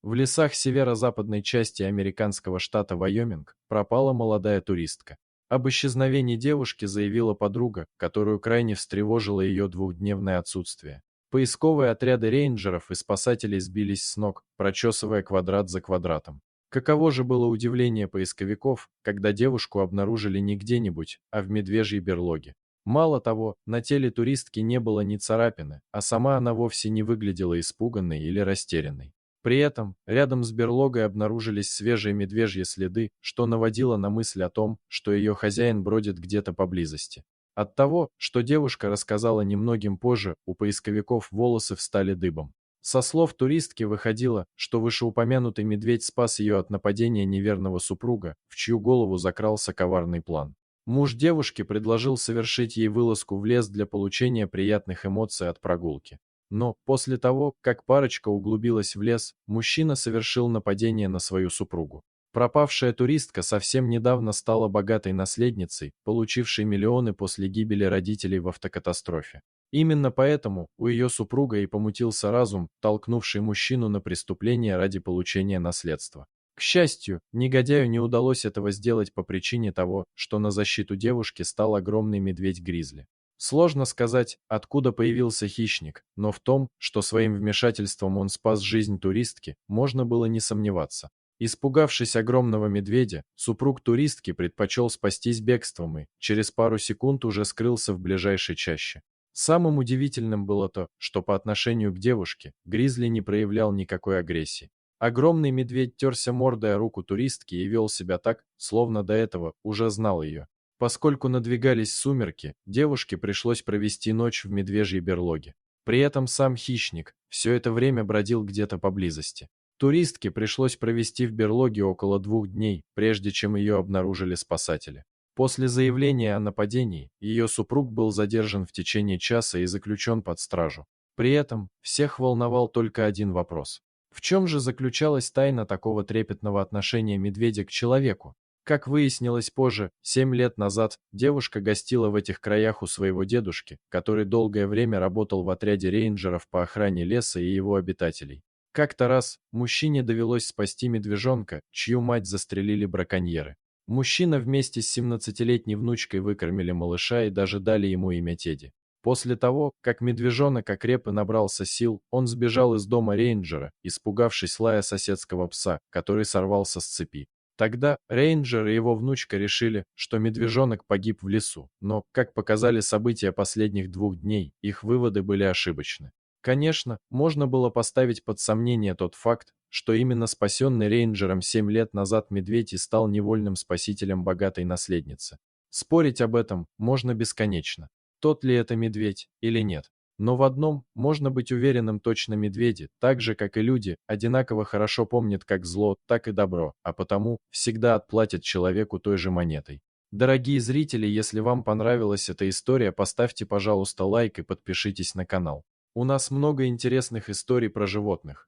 В лесах северо-западной части американского штата Вайоминг пропала молодая туристка. Об исчезновении девушки заявила подруга, которую крайне встревожило ее двухдневное отсутствие. Поисковые отряды рейнджеров и спасателей сбились с ног, прочесывая квадрат за квадратом. Каково же было удивление поисковиков, когда девушку обнаружили не где-нибудь, а в медвежьей берлоге. Мало того, на теле туристки не было ни царапины, а сама она вовсе не выглядела испуганной или растерянной. При этом рядом с берлогой обнаружились свежие медвежьи следы, что наводило на мысль о том, что ее хозяин бродит где-то поблизости. От того, что девушка рассказала немногим позже, у поисковиков волосы встали дыбом. Со слов туристки выходило, что вышеупомянутый медведь спас ее от нападения неверного супруга, в чью голову закрался коварный план. Муж девушки предложил совершить ей вылазку в лес для получения приятных эмоций от прогулки. Но после того, как парочка углубилась в лес, мужчина совершил нападение на свою супругу. Пропавшая туристка совсем недавно стала богатой наследницей, получившей миллионы после гибели родителей в автокатастрофе. Именно поэтому у ее супруга и помутился разум, толкнувший мужчину на преступление ради получения наследства. К счастью, негодяю не удалось этого сделать по причине того, что на защиту девушки стал огромный медведь-гризли. Сложно сказать, откуда появился хищник, но в том, что своим вмешательством он спас жизнь туристки, можно было не сомневаться. Испугавшись огромного медведя, супруг туристки предпочел спастись бегством и через пару секунд уже скрылся в ближайшей чаще. Самым удивительным было то, что по отношению к девушке гризли не проявлял никакой агрессии. Огромный медведь терся мордой о руку туристки и вел себя так, словно до этого уже знал ее. Поскольку надвигались сумерки, девушке пришлось провести ночь в медвежьей берлоге. При этом сам хищник все это время бродил где-то поблизости. Туристке пришлось провести в берлоге около 2 дней, прежде чем ее обнаружили спасатели. После заявления о нападении, ее супруг был задержан в течение часа и заключен под стражу. При этом всех волновал только один вопрос. В чем же заключалась тайна такого трепетного отношения медведя к человеку? Как выяснилось позже, 7 лет назад девушка гостила в этих краях у своего дедушки, который долгое время работал в отряде рейнджеров по охране леса и его обитателей. Как-то раз мужчине довелось спасти медвежонка, чью мать застрелили браконьеры. Мужчина вместе с 17-летней внучкой выкормили малыша и даже дали ему имя Тедди. После того, как медвежонок окреп и набрался сил, он сбежал из дома рейнджера, испугавшись лая соседского пса, который сорвался с цепи. Тогда рейнджер и его внучка решили, что медвежонок погиб в лесу, но, как показали события последних 2 дней, их выводы были ошибочны. Конечно, можно было поставить под сомнение тот факт, что именно спасенный рейнджером 7 лет назад медведь и стал невольным спасителем богатой наследницы. Спорить об этом можно бесконечно, тот ли это медведь или нет. Но в одном можно быть уверенным: точно медведи, так же как и люди, одинаково хорошо помнят как зло, так и добро, а потому всегда отплатят человеку той же монетой. Дорогие зрители, если вам понравилась эта история, поставьте, пожалуйста, лайк и подпишитесь на канал. У нас много интересных историй про животных.